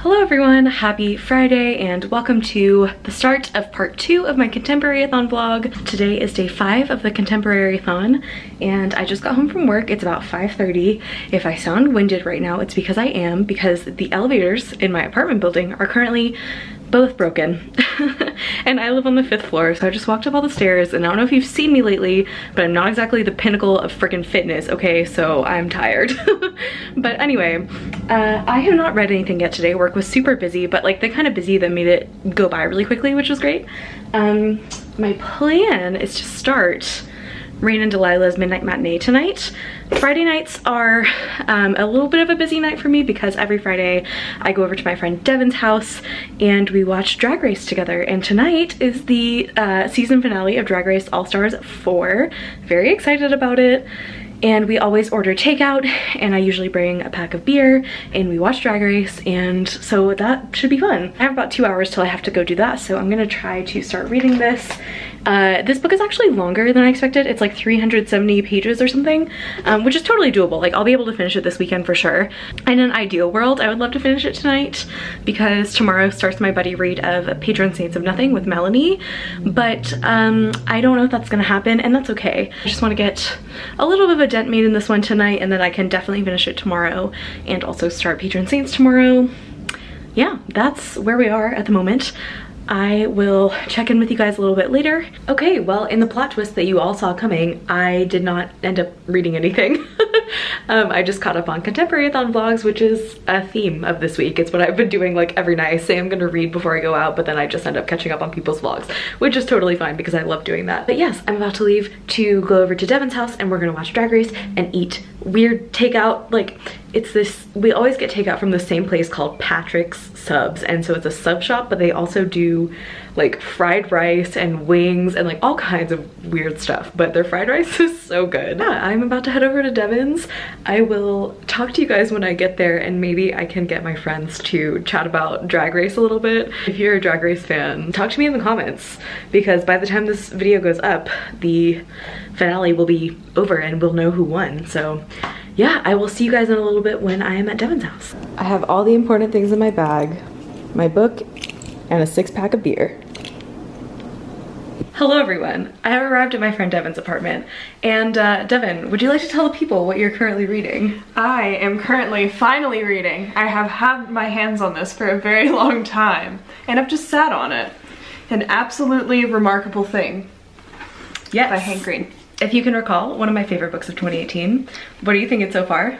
Hello everyone, happy Friday and welcome to the start of part 2 of my Contemporary-A-Thon vlog. Today is day 5 of the Contemporary-A-Thon and I just got home from work. It's about 5:30. If I sound winded right now, it's because I am, because the elevators in my apartment building are currently both broken. And I live on the 5th floor, so I just walked up all the stairs, and I don't know if you've seen me lately, but I'm not exactly the pinnacle of freaking fitness, okay? So I'm tired. But anyway, I have not read anything yet today. Work was super busy, but like the kind of busy that made it go by really quickly, which was great. My plan is to start Rayne and Delilah's Midnight Matinee tonight. Friday nights are a little bit of a busy night for me because every Friday I go over to my friend Devin's house and we watch Drag Race together. And tonight is the season finale of Drag Race All-Stars 4. Very excited about it. And we always order takeout, and I usually bring a pack of beer, and we watch Drag Race, and so that should be fun. I have about 2 hours till I have to go do that, so I'm gonna try to start reading this. This book is actually longer than I expected. It's like 370 pages or something, which is totally doable. Like, I'll be able to finish it this weekend for sure. In an ideal world, I would love to finish it tonight because tomorrow starts my buddy read of Patron Saints of Nothing with Matinee, but I don't know if that's gonna happen, and that's okay. I just wanna get a little bit of a dent made in this one tonight, and then I can definitely finish it tomorrow and also start Patron Saints tomorrow. Yeah, that's where we are at the moment. I will check in with you guys a little bit later. Okay, well, in the plot twist that you all saw coming, I did not end up reading anything. I just caught up on Contemporary-A-Thon vlogs, which is a theme of this week. It's what I've been doing like every night. I say I'm gonna read before I go out, but then I just end up catching up on people's vlogs, which is totally fine because I love doing that. But yes, I'm about to leave to go over to Devin's house and we're gonna watch Drag Race and eat weird takeout. Like, it's this, we always get takeout from the same place called Patrick's Subs, and so it's a sub shop, but they also do like fried rice and wings and like all kinds of weird stuff, but their fried rice is so good. Yeah, I'm about to head over to Devin's. I will talk to you guys when I get there, and maybe I can get my friends to chat about Drag Race a little bit. If you're a Drag Race fan, talk to me in the comments, because by the time this video goes up, the finale will be over and we'll know who won. So yeah, I will see you guys in a little bit when I am at Devin's house. I have all the important things in my bag, my book, and a 6-pack of beer. Hello everyone, I have arrived at my friend Devin's apartment, and Devin, would you like to tell the people what you're currently reading? I am currently finally reading. I have had my hands on this for a very long time, and I've just sat on it. An absolutely remarkable thing. Yes. By Hank Green. If you can recall, one of my favorite books of 2018. What are you thinking so far?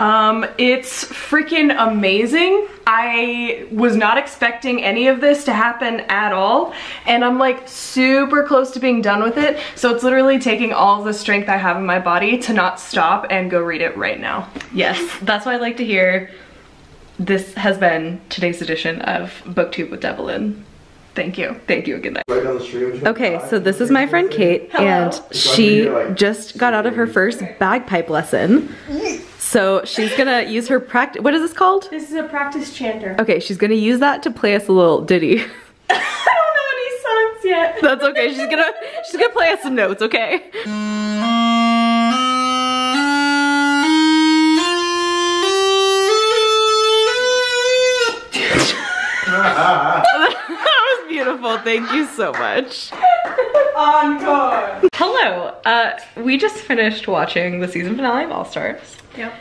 It's freaking amazing. I was not expecting any of this to happen at all, and I'm like super close to being done with it, so it's literally taking all the strength I have in my body to not stop and go read it right now. Yes, that's what I like to hear. This has been today's edition of BookTube with Dalila. Thank you. Thank you again. Right down the street. Okay, so this is my friend Kate. Hello. And she just got out of her first bagpipe lesson. So she's gonna use her practice, what is this called? This is a practice chanter. Okay, she's gonna use that to play us a little ditty. I don't know any songs yet. That's okay, she's gonna play us some notes, okay? That was beautiful, thank you so much. Encore! Hello, we just finished watching the season finale of All-Stars. Yep.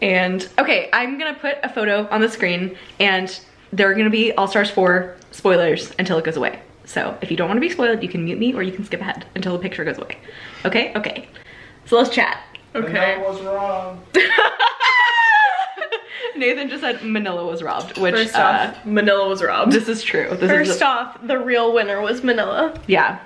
And, okay, I'm gonna put a photo on the screen, and there are gonna be All-Stars 4 spoilers until it goes away. So, if you don't wanna be spoiled, you can mute me or you can skip ahead until the picture goes away. Okay? Okay. So let's chat. Okay. That was wrong. Nathan just said Manila was robbed, which First off, Manila was robbed. this is true. First off, the real winner was Manila. Yeah.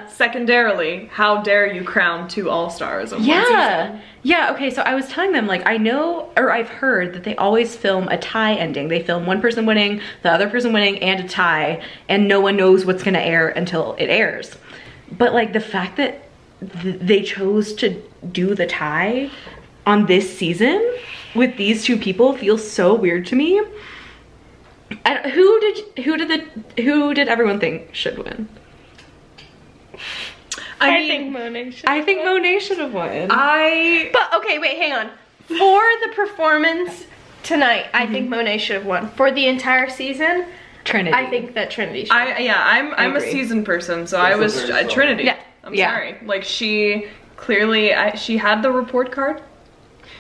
Secondarily, how dare you crown 2 All-Stars in one season? Yeah, okay, so I was telling them, like, I know, or I've heard that they always film a tie ending. They film one person winning, the other person winning, and a tie, and no one knows what's gonna air until it airs. But like, the fact that they chose to do the tie on this season with these 2 people feels so weird to me. Who did everyone think should win? I think Monet should. I think Monet should have won. But okay, wait, hang on. For the performance tonight, I think Monet should have won. For the entire season, Trinity. I think that Trinity should. I'm a season person, so I was Trinity. Yeah. I'm sorry. Like, she clearly, she had the report card.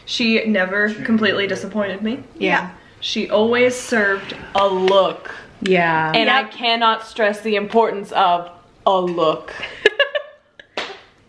She never completely disappointed me. Yeah. She always served a look. Yeah. And I cannot stress the importance of a look.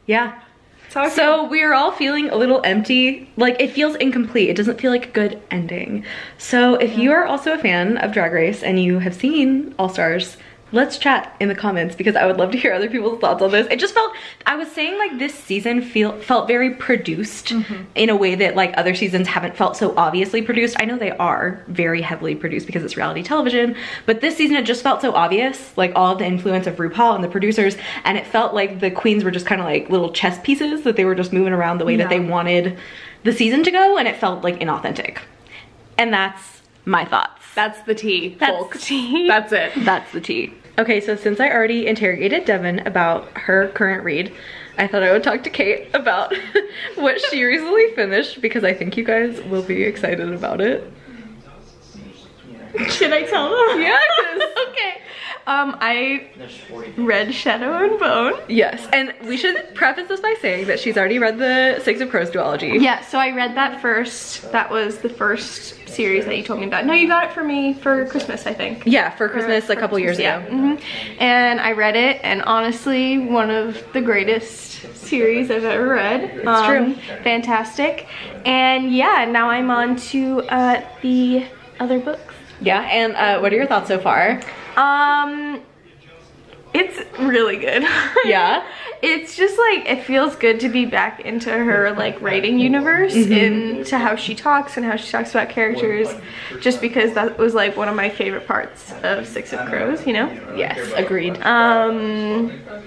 Yeah. So we're all feeling a little empty. Like, it feels incomplete. It doesn't feel like a good ending. So if you are also a fan of Drag Race and you have seen All Stars, let's chat in the comments because I would love to hear other people's thoughts on this. It just felt, I was saying, like, this season felt very produced in a way that like other seasons haven't felt so obviously produced. I know they are very heavily produced because it's reality television, but this season it just felt so obvious, like all of the influence of RuPaul and the producers, and it felt like the queens were just kind of like little chess pieces that they were just moving around the way that they wanted the season to go, and it felt like inauthentic. And that's my thoughts. That's the tea, folks. tea. That's it. That's the tea. Okay, so since I already interrogated Devin about her current read, I thought I would talk to Kate about what she recently finished because I think you guys will be excited about it. Should I tell them? Yes. Okay. I read Shadow and Bone. Yes, and we should preface this by saying that she's already read the Six of Crows duology. Yeah, so I read that first. That was the first series that you told me about. No, you got it for me for Christmas, I think. Yeah, for Christmas a couple years ago. Yeah. And I read it, and honestly, one of the greatest series I've ever read. It's true. Fantastic. And yeah, now I'm on to the other books. Yeah, and what are your thoughts so far? It's really good. Yeah? It's just like, it feels good to be back into her like writing universe, into how she talks and how she talks about characters, just because that was like one of my favorite parts of Six of Crows, you know? Yes, agreed.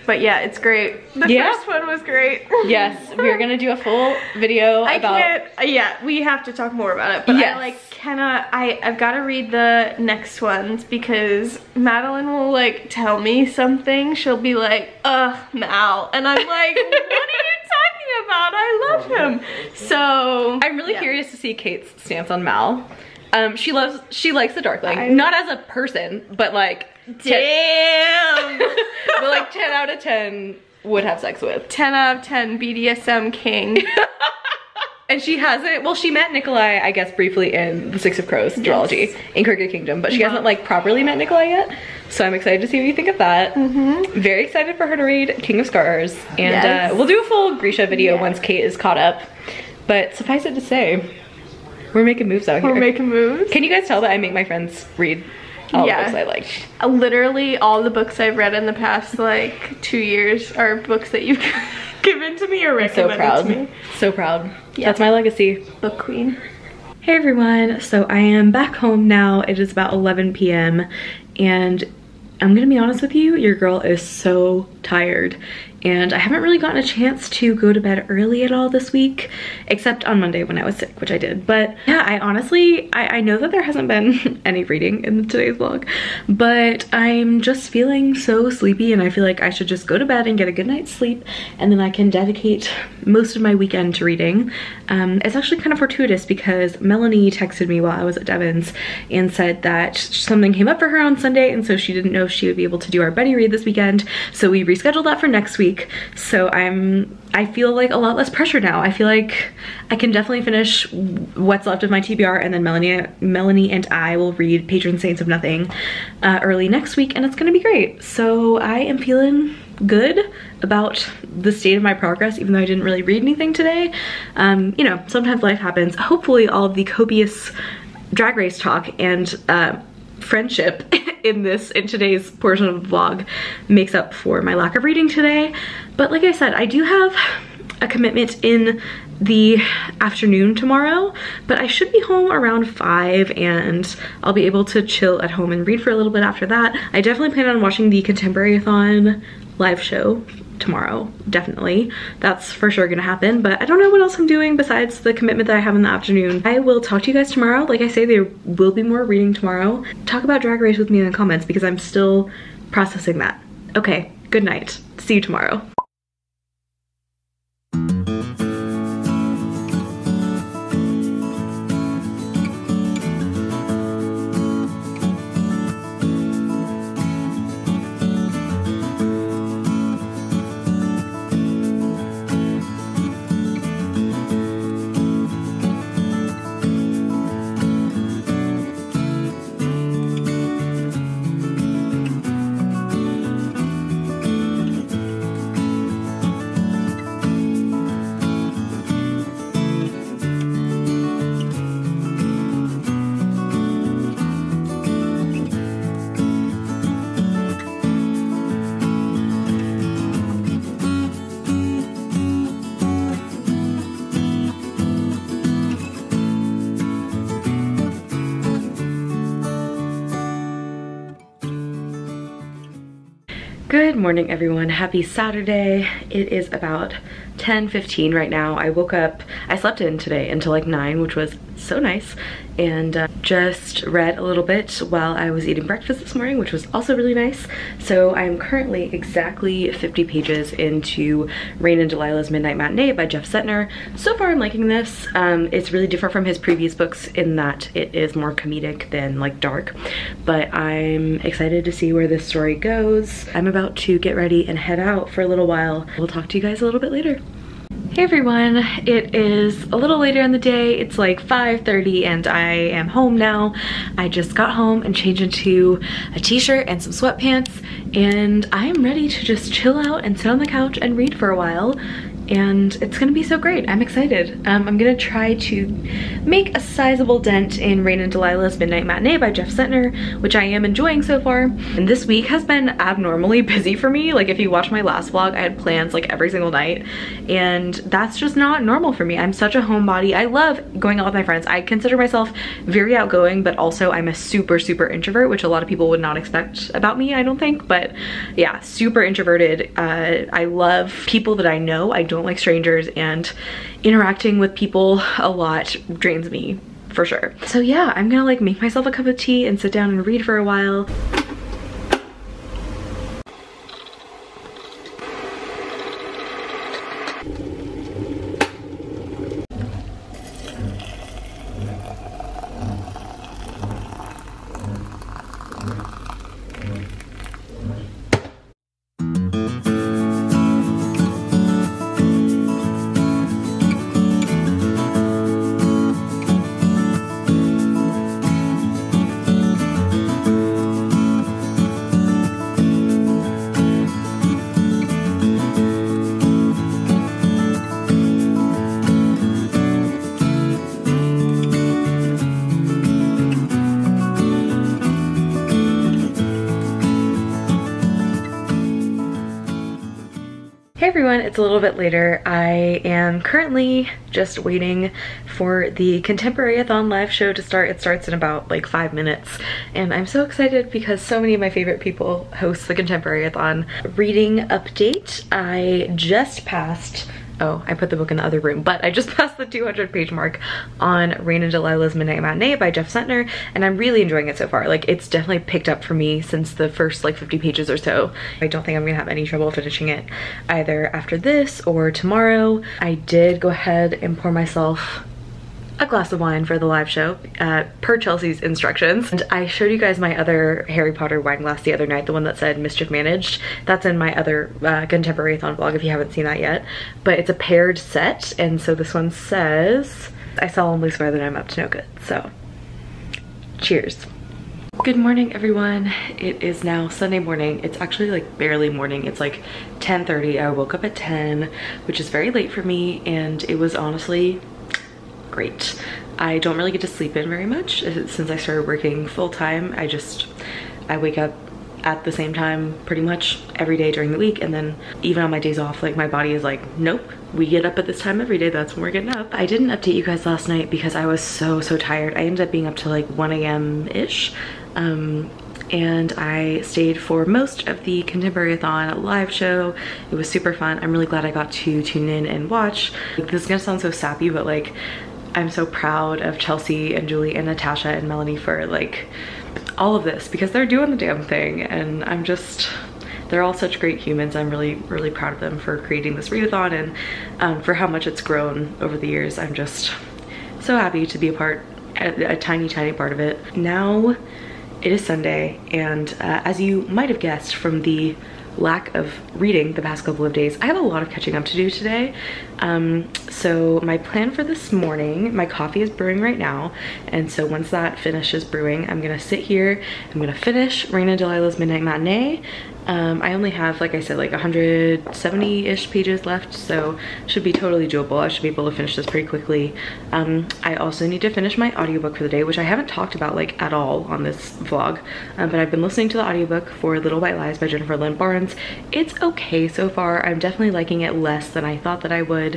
But yeah, it's great. The first one was great. Yes, we're gonna do a full video about... yeah, we have to talk more about it, but I like cannot, I've got to read the next ones because Madeline will like tell me something. She'll be like, Mal, and I'm like, what are you talking about? I love him. So I'm really curious to see Kate's stance on Mal. She likes the Darkling, not as a person, but like, damn. but like 10 out of 10 would have sex with. 10 out of 10 BDSM king. And she hasn't, well, she met Nikolai, I guess, briefly in the Six of Crows duology in Crooked Kingdom, but she hasn't like properly met Nikolai yet. So I'm excited to see what you think of that. Very excited for her to read King of Scars. And we'll do a full Grisha video once Kate is caught up. But suffice it to say, we're making moves out here. We're making moves. Can you guys tell that I make my friends read all the books I like? Literally all the books I've read in the past like 2 years are books that you've given to me or recommended to me. So proud. Yeah. That's my legacy. Book queen. Hey everyone, so I am back home now. It is about 11 p.m. and I'm gonna be honest with you, your girl is so tired. And I haven't really gotten a chance to go to bed early at all this week, except on Monday when I was sick, which I did. But yeah, I honestly, I know that there hasn't been any reading in today's vlog, but I'm just feeling so sleepy and I feel like I should just go to bed and get a good night's sleep, and then I can dedicate most of my weekend to reading. It's actually kind of fortuitous because Melanie texted me while I was at Devin's and said that something came up for her on Sunday, and so she didn't know if she would be able to do our buddy read this weekend. So we rescheduled that for next week. So I feel like a lot less pressure now. I feel like I can definitely finish what's left of my TBR, and then Melanie and I will read Patron Saints of Nothing early next week, and it's gonna be great. So I am feeling good about the state of my progress, even though I didn't really read anything today. You know, sometimes life happens. Hopefully all of the copious Drag Race talk and friendship in today's portion of the vlog makes up for my lack of reading today. But like I said, I do have a commitment in the afternoon tomorrow, but I should be home around 5 and I'll be able to chill at home and read for a little bit after that. I definitely plan on watching the Contemporary-A-Thon live show tomorrow, definitely. That's for sure gonna happen, but I don't know what else I'm doing besides the commitment that I have in the afternoon. I will talk to you guys tomorrow. Like I say, there will be more reading tomorrow. Talk about Drag Race with me in the comments because I'm still processing that. Okay, good night. See you tomorrow. Good morning, everyone. Happy Saturday. It is about 10:15 right now. I woke up, I slept in today until like 9, which was so nice, and just read a little bit while I was eating breakfast this morning, which was also really nice. So I'm currently exactly 50 pages into Rayne and Delilah's Midnight Matinee by Cetner. So far I'm liking this. It's really different from his previous books in that it is more comedic than like dark, but I'm excited to see where this story goes. I'm about to get ready and head out for a little while. We'll talk to you guys a little bit later. Hey everyone, it is a little later in the day. It's like 5:30 and I am home now. I just got home and changed into a t-shirt and some sweatpants, and I am ready to just chill out and sit on the couch and read for a while. And it's gonna be so great. I'm excited. I'm gonna try to make a sizable dent in Rayne and Delilah's Midnight Matinee by Cetner, which I am enjoying so far. And this week has been abnormally busy for me. Like if you watch my last vlog, I had plans like every single night, and that's just not normal for me. I'm such a homebody. I love going out with my friends. I consider myself very outgoing, but also I'm a super introvert, which a lot of people would not expect about me, I don't think. But yeah, super introverted. I love people that I know. I don't like strangers, and interacting with people a lot drains me for sure. So yeah, I'm gonna like make myself a cup of tea and sit down and read for a while. Hey everyone, it's a little bit later. I am currently just waiting for the Contemporary-A-Thon live show to start. It starts in about like 5 minutes, and I'm so excited because so many of my favorite people host the Contemporary-A-Thon. Reading update, I just passed, oh, I put the book in the other room, but I just passed the 200 page mark on Rayne and Delilah's Midnight Matinee by Cetner, and I'm really enjoying it so far. Like, it's definitely picked up for me since the first like 50 pages or so. I don't think I'm gonna have any trouble finishing it either after this or tomorrow. I did go ahead and pour myself a glass of wine for the live show, per Chelsea's instructions. And I showed you guys my other Harry Potter wine glass the other night, the one that said Mischief Managed. That's in my other Contemporary-A-Thon vlog if you haven't seen that yet. But it's a paired set, and so this one says, I solemnly swear that I'm up to no good. So, cheers. Good morning, everyone. It is now Sunday morning. It's actually like barely morning. It's like 10:30. I woke up at 10, which is very late for me, and it was honestly great. I don't really get to sleep in very much since I started working full-time. I wake up at the same time pretty much every day during the week, and then even on my days off, like my body is like, nope, we get up at this time every day, that's when we're getting up. I didn't update you guys last night because I was so tired. I ended up being up to like 1 a.m.-ish. And I stayed for most of the Contemporary-A-Thon live show. It was super fun. I'm really glad I got to tune in and watch. Like, this is gonna sound so sappy, but like, I'm so proud of Chelsea and Julie and Natasha and Melanie for like all of this, because they're doing the damn thing, and they're all such great humans. I'm really proud of them for creating this readathon, and for how much it's grown over the years. I'm just so happy to be a tiny part of it. Now it is Sunday, and as you might have guessed from the lack of reading the past couple of days, I have a lot of catching up to do today. So my plan for this morning, my coffee is brewing right now, and so once that finishes brewing, I'm gonna sit here, I'm gonna finish Rayne and Delilah's Midnight Matinee. I only have, like I said, like 170-ish pages left, so should be totally doable. I should be able to finish this pretty quickly. I also need to finish my audiobook for the day, which I haven't talked about like at all on this vlog, but I've been listening to the audiobook for Little White Lies by Jennifer Lynn Barnes. It's okay so far. I'm definitely liking it less than I thought that I would.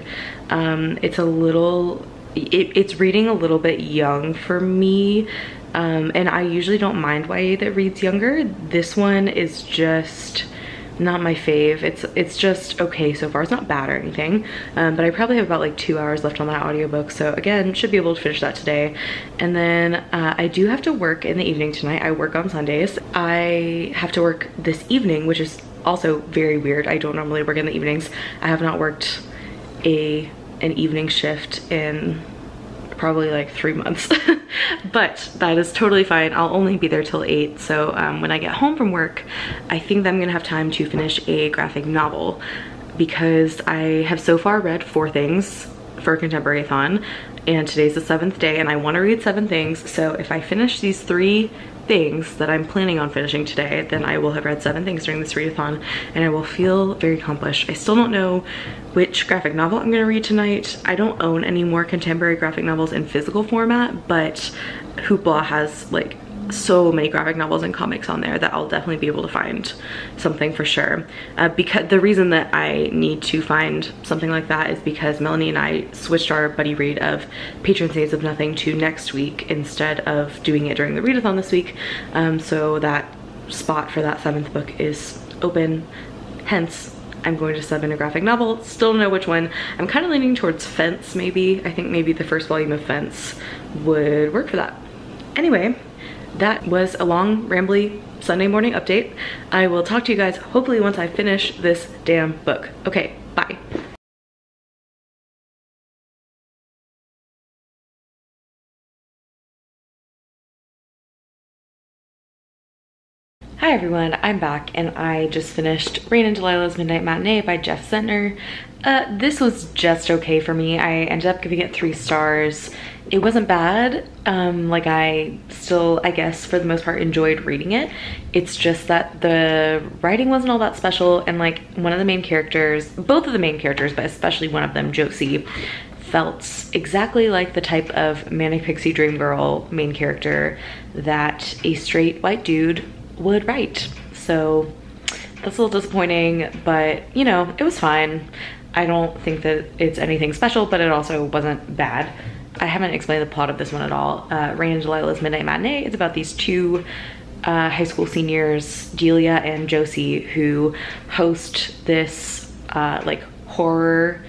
It's reading a little bit young for me. And I usually don't mind YA that reads younger. This one is just not my fave. It's just okay so far. It's not bad or anything, but I probably have about like 2 hours left on that audiobook, so again, should be able to finish that today. And then I do have to work in the evening tonight. I work on Sundays. I have to work this evening, which is also very weird. I don't normally work in the evenings. I have not worked an evening shift in probably like 3 months. But that is totally fine. I'll only be there till 8, so when I get home from work, I think that I'm gonna have time to finish a graphic novel, because I have so far read 4 things for Contemporary-A-Thon, and today's the 7th day, and I want to read 7 things. So if I finish these 3 things that I'm planning on finishing today, then I will have read 7 things during this readathon, and I will feel very accomplished. I still don't know which graphic novel I'm gonna read tonight. I don't own any more contemporary graphic novels in physical format, but Hoopla has like so many graphic novels and comics on there that I'll definitely be able to find something for sure. Because the reason that I need to find something like that is because Melanie and I switched our buddy read of Patron Saints of Nothing to next week instead of doing it during the readathon this week. So that spot for that 7th book is open, hence I'm going to sub in a graphic novel. Still don't know which one. I'm kind of leaning towards Fence maybe. I think maybe the first volume of Fence would work for that. Anyway, that was a long, rambly Sunday morning update. I will talk to you guys hopefully once I finish this damn book. Okay, bye. Hi everyone, I'm back, and I just finished Rayne and Delilah's Midnight Matinee by Jeff Centner. This was just okay for me. I ended up giving it 3 stars. It wasn't bad. Like I still, I guess, for the most part enjoyed reading it. It's just that the writing wasn't all that special, and like one of the main characters, both of the main characters, but especially one of them, Josie, felt exactly like the type of Manic Pixie Dream Girl main character that a straight white dude would write. So that's a little disappointing, but you know, it was fine. I don't think that it's anything special, but it also wasn't bad. I haven't explained the plot of this one at all. Rayne and Delilah's Midnight Matinee is about these 2 high school seniors, Delia and Josie, who host this like horror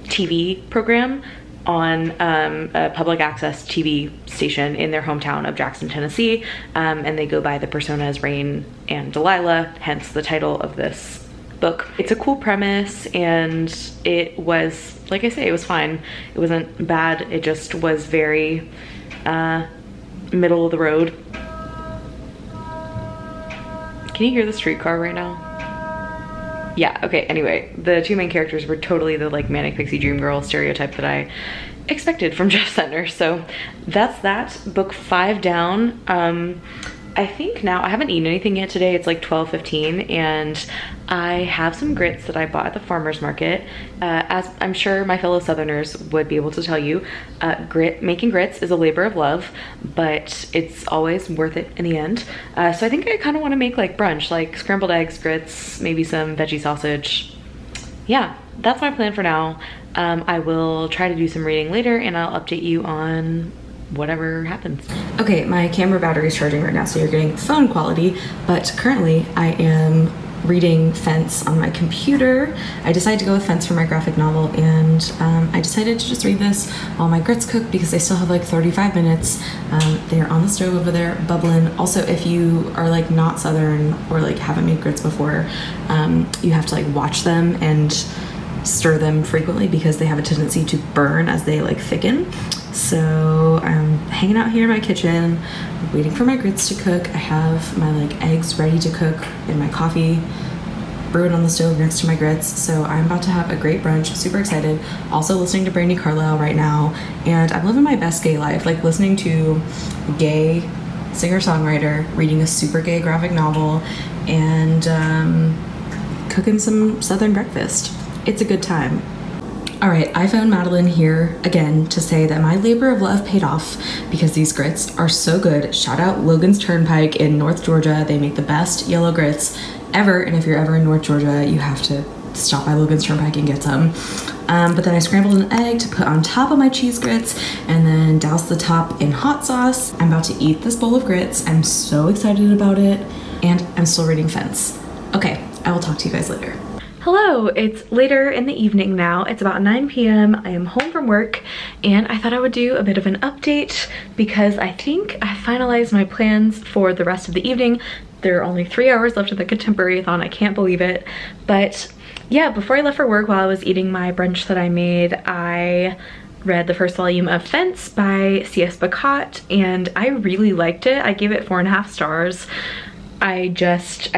TV program on a public access TV station in their hometown of Jackson, Tennessee, and they go by the personas Rayne and Delilah, hence the title of this book. It's a cool premise, and it was, like I say, it was fine. It wasn't bad, it just was very middle of the road. Can you hear the streetcar right now? Yeah, okay, anyway, the 2 main characters were totally the like Manic Pixie Dream Girl stereotype that I expected from Jeff Centner. So that's that. Book 5 down. I think now, I haven't eaten anything yet today. It's like 12:15, and I have some grits that I bought at the farmer's market. As I'm sure my fellow Southerners would be able to tell you, making grits is a labor of love, but it's always worth it in the end. So I think I kind of want to make like brunch, like scrambled eggs, grits, maybe some veggie sausage. Yeah, that's my plan for now. I will try to do some reading later, and I'll update you on whatever happens. Okay, my camera battery is charging right now, so you're getting phone quality, but currently I am reading Fence on my computer. I decided to go with Fence for my graphic novel, and I decided to just read this while my grits cook because they still have like 35 minutes. They're on the stove over there bubbling. Also, if you are like not Southern or like haven't made grits before, you have to like watch them and stir them frequently because they have a tendency to burn as they like thicken. So I'm hanging out here in my kitchen, waiting for my grits to cook. I have my like eggs ready to cook and my coffee brewing on the stove next to my grits. So I'm about to have a great brunch, super excited. Also listening to Brandi Carlile right now, and I'm living my best gay life, like listening to a gay singer-songwriter reading a super gay graphic novel and cooking some Southern breakfast. It's a good time. All right, I found Madeline here again to say that my labor of love paid off because these grits are so good. Shout out Logan's Turnpike in North Georgia. They make the best yellow grits ever, and if you're ever in North Georgia, you have to stop by Logan's Turnpike and get some. But then I scrambled an egg to put on top of my cheese grits and then douse the top in hot sauce. I'm about to eat this bowl of grits. I'm so excited about it, and I'm still reading Fence. Okay, I will talk to you guys later. Hello, it's later in the evening now. It's about 9 p.m. I am home from work and I thought I would do a bit of an update because I think I finalized my plans for the rest of the evening. There are only 3 hours left of the Contemporary-A-Thon. I can't believe it. But yeah, before I left for work while I was eating my brunch that I made, I read the first volume of Fence by C.S. Bacot and I really liked it. I gave it 4.5 stars. I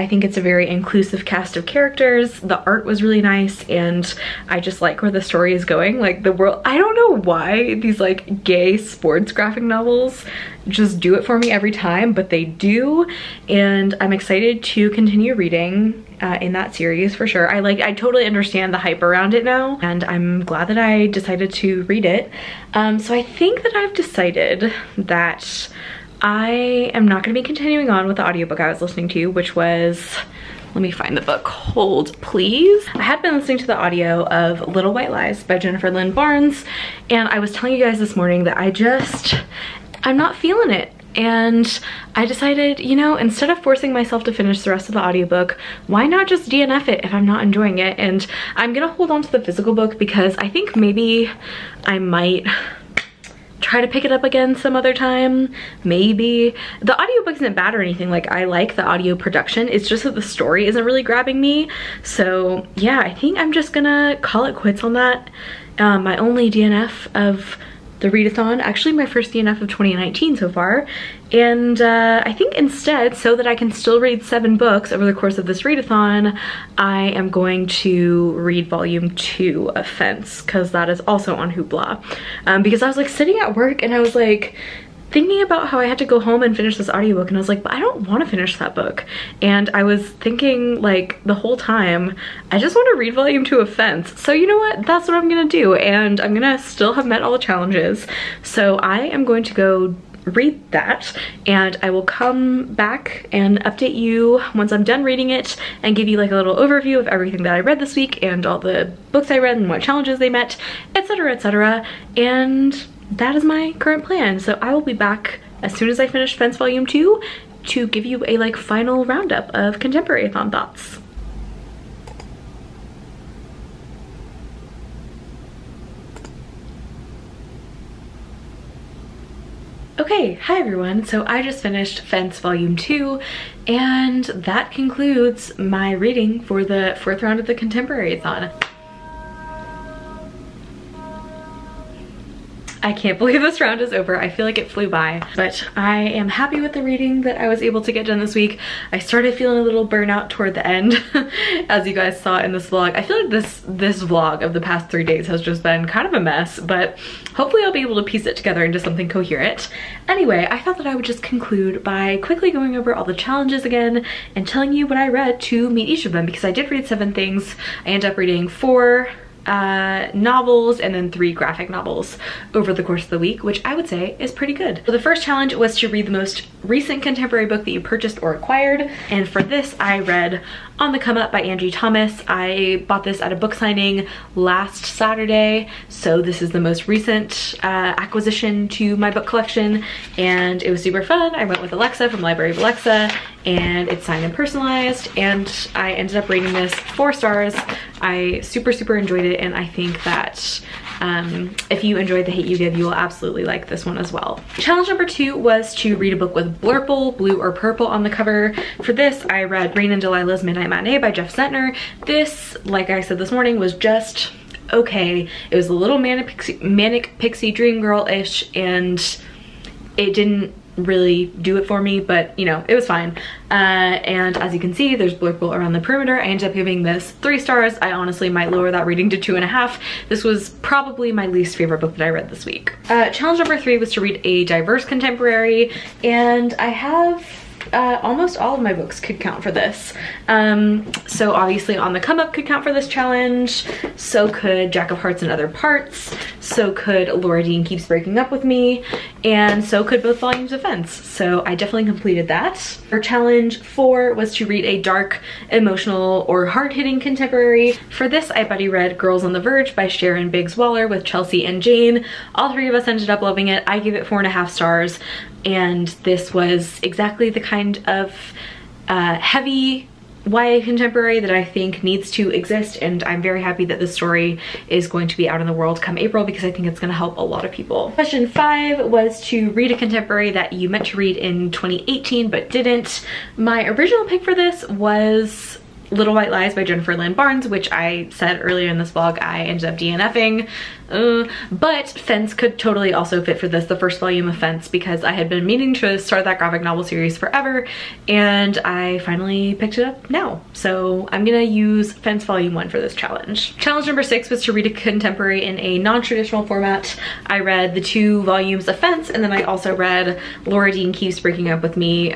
think it's a very inclusive cast of characters. The art was really nice and I just like where the story is going. Like the world, I don't know why these like gay sports graphic novels just do it for me every time, but they do. And I'm excited to continue reading in that series for sure. I totally understand the hype around it now and I'm glad that I decided to read it. So I think that I've decided that I am not going to be continuing on with the audiobook I was listening to, which was, let me find the book, hold please. I had been listening to the audio of Little White Lies by Jennifer Lynn Barnes, and I was telling you guys this morning that I'm not feeling it. And I decided, you know, instead of forcing myself to finish the rest of the audiobook, why not just DNF it if I'm not enjoying it? And I'm gonna hold on to the physical book because I think maybe I might try to pick it up again some other time, maybe. The audiobook isn't bad or anything. Like, I like the audio production. It's just that the story isn't really grabbing me. So yeah, I think I'm just gonna call it quits on that. My only DNF of the readathon, actually my first DNF of 2019 so far. And I think instead, so that I can still read 7 books over the course of this readathon, I am going to read volume 2 of Fence, because that is also on Hoopla. Because I was like sitting at work and I was like thinking about how I had to go home and finish this audiobook, and I was like, but I don't want to finish that book. And I was thinking like the whole time, I just want to read volume 2 of Fence. So you know what, that's what I'm gonna do, and I'm gonna still have met all the challenges. So I am going to go read that, and I will come back and update you once I'm done reading it and give you like a little overview of everything that I read this week and all the books I read and what challenges they met, etc, etc. And that is my current plan. So I will be back as soon as I finish Fence volume 2 to give you a like final roundup of Contemporary-A-Thon thoughts. Okay, hi everyone. So I just finished Fence volume 2 and that concludes my reading for the 4th round of the Contemporary-A-Thon. I can't believe this round is over. I feel like it flew by, but I am happy with the reading that I was able to get done this week. I started feeling a little burnout toward the end, as you guys saw in this vlog. I feel like this vlog of the past 3 days has just been kind of a mess, but hopefully I'll be able to piece it together into something coherent. Anyway, I thought that I would just conclude by quickly going over all the challenges again and telling you what I read to meet each of them, because I did read 7 things. I ended up reading 4 novels and then 3 graphic novels over the course of the week, which I would say is pretty good. So the first challenge was to read the most recent contemporary book that you purchased or acquired, and for this I read On the Come Up by Angie Thomas. I bought this at a book signing last Saturday, so this is the most recent acquisition to my book collection, and it was super fun. I went with Alexa from Library of Alexa, and it's signed and personalized, and I ended up rating this 4 stars. I super enjoyed it, and I think that if you enjoyed The Hate U Give, you will absolutely like this one as well. Challenge number 2 was to read a book with blurple, blue or purple on the cover. For this, I read Rayne and Delilah's Midnight Matinee by Jeff Centner. This, like I said this morning, was just okay. It was a little manic pixie dream girl-ish, and it didn't really do it for me, but you know, it was fine. And as you can see, there's blurple around the perimeter. I ended up giving this 3 stars. I honestly might lower that rating to 2.5. This was probably my least favorite book that I read this week. Challenge number 3 was to read a diverse contemporary, and I have almost all of my books could count for this. So obviously On the Come Up could count for this challenge, so could Jack of Hearts and Other Parts, so could Laura Dean Keeps Breaking Up With Me, and so could both volumes of Fence. So I definitely completed that. Our challenge 4 was to read a dark, emotional, or hard-hitting contemporary. For this, I buddy read Girls on the Verge by Sharon Biggs Waller with Chelsea and Jane. All 3 of us ended up loving it. I gave it 4.5 stars. And this was exactly the kind of heavy YA contemporary that I think needs to exist, and I'm very happy that this story is going to be out in the world come April because I think it's going to help a lot of people. Question 5 was to read a contemporary that you meant to read in 2018 but didn't. My original pick for this was Little White Lies by Jennifer Lynn Barnes, which I said earlier in this vlog I ended up DNFing. But Fence could totally also fit for this, the first volume of Fence, because I had been meaning to start that graphic novel series forever, and I finally picked it up now. So I'm gonna use Fence Volume 1 for this challenge. Challenge number 6 was to read a contemporary in a non-traditional format. I read the 2 volumes of Fence, and then I also read Laura Dean Keeps Breaking Up With Me,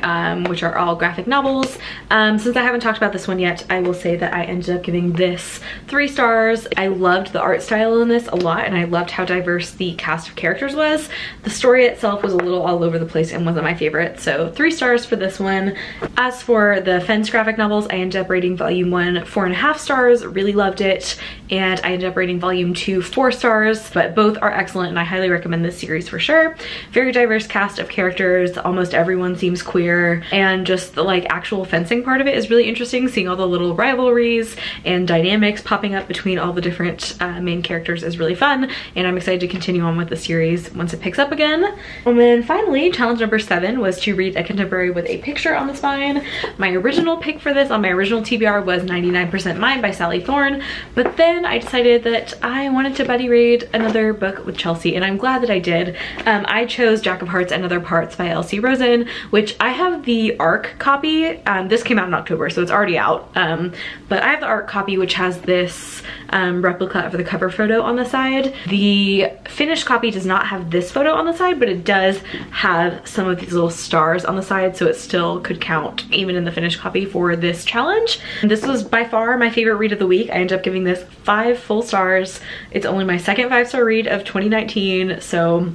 which are all graphic novels. Since I haven't talked about this one yet, I will say that I ended up giving this 3 stars. I loved the art style in this a lot, and I loved how diverse the cast of characters was. The story itself was a little all over the place and wasn't my favorite, so 3 stars for this one. As for the Fence graphic novels, I ended up rating volume 1 4.5 stars, really loved it, and I ended up rating volume 2 4 stars, but both are excellent and I highly recommend this series for sure. Very diverse cast of characters, almost everyone seems queer, and just the like actual fencing part of it is really interesting, seeing all the little rivalries and dynamics popping up between all the different main characters is really fun, and I'm excited to continue on with the series once it picks up again. And then finally, challenge number 7 was to read a contemporary with a picture on the spine. My original pick for this on my original TBR was 99% Mine by Sally Thorne, but then I decided that I wanted to buddy read another book with Chelsea, and I'm glad that I did. I chose Jack of Hearts and Other Parts by Elsie Rosen, which I have the ARC copy. This came out in October, so it's already out. But I have the ARC copy, which has this replica of the cover photo on the side. The finished copy does not have this photo on the side, but it does have some of these little stars on the side, so it still could count even in the finished copy for this challenge. And this was by far my favorite read of the week. I ended up giving this 5 full stars. It's only my second 5-star read of 2019, so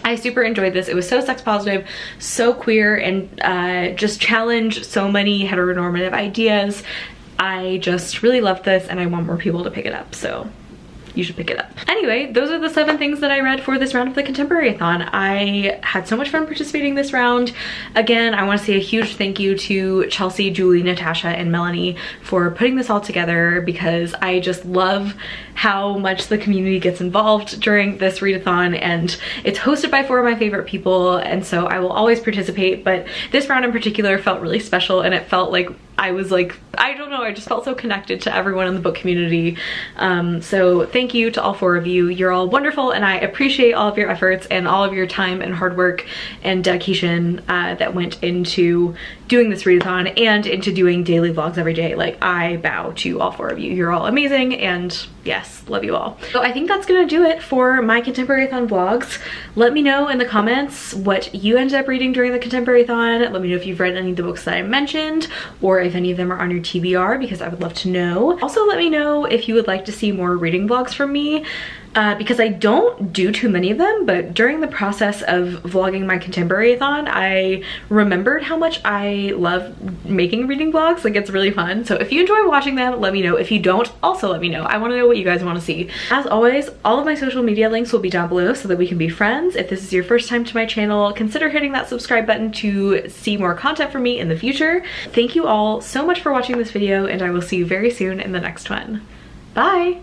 I super enjoyed this. It was so sex positive, so queer, and just challenged so many heteronormative ideas. I just really loved this, and I want more people to pick it up, so you should pick it up. Anyway, those are the 7 things that I read for this round of the Contemporary-A-Thon. I had so much fun participating this round. Again, I want to say a huge thank you to Chelsea, Julie, Natasha, and Melanie for putting this all together, because I just love how much the community gets involved during this readathon, and it's hosted by 4 of my favorite people, and so I will always participate, but this round in particular felt really special, and it felt like I was like, I don't know, I just felt so connected to everyone in the book community. So thank you to all 4 of you. You're all wonderful, and I appreciate all of your efforts and all of your time and hard work and dedication that went into doing this readathon and into doing daily vlogs every day. Like, I bow to all 4 of you. You're all amazing, and yes, love you all. So I think that's gonna do it for my Contemporary-A-Thon vlogs. Let me know in the comments what you ended up reading during the Contemporary-A-Thon. Let me know if you've read any of the books that I mentioned, or if any of them are on your TBR, because I would love to know. Also, let me know if you would like to see more reading vlogs from me, because I don't do too many of them, but during the process of vlogging my Contemporary-A-Thon, I remembered how much I love making reading vlogs. Like, it's really fun. So if you enjoy watching them, let me know. If you don't, also let me know. I want to know what you guys want to see. As always, all of my social media links will be down below so that we can be friends. If this is your first time to my channel, consider hitting that subscribe button to see more content from me in the future. Thank you all so much for watching this video, and I will see you very soon in the next one. Bye!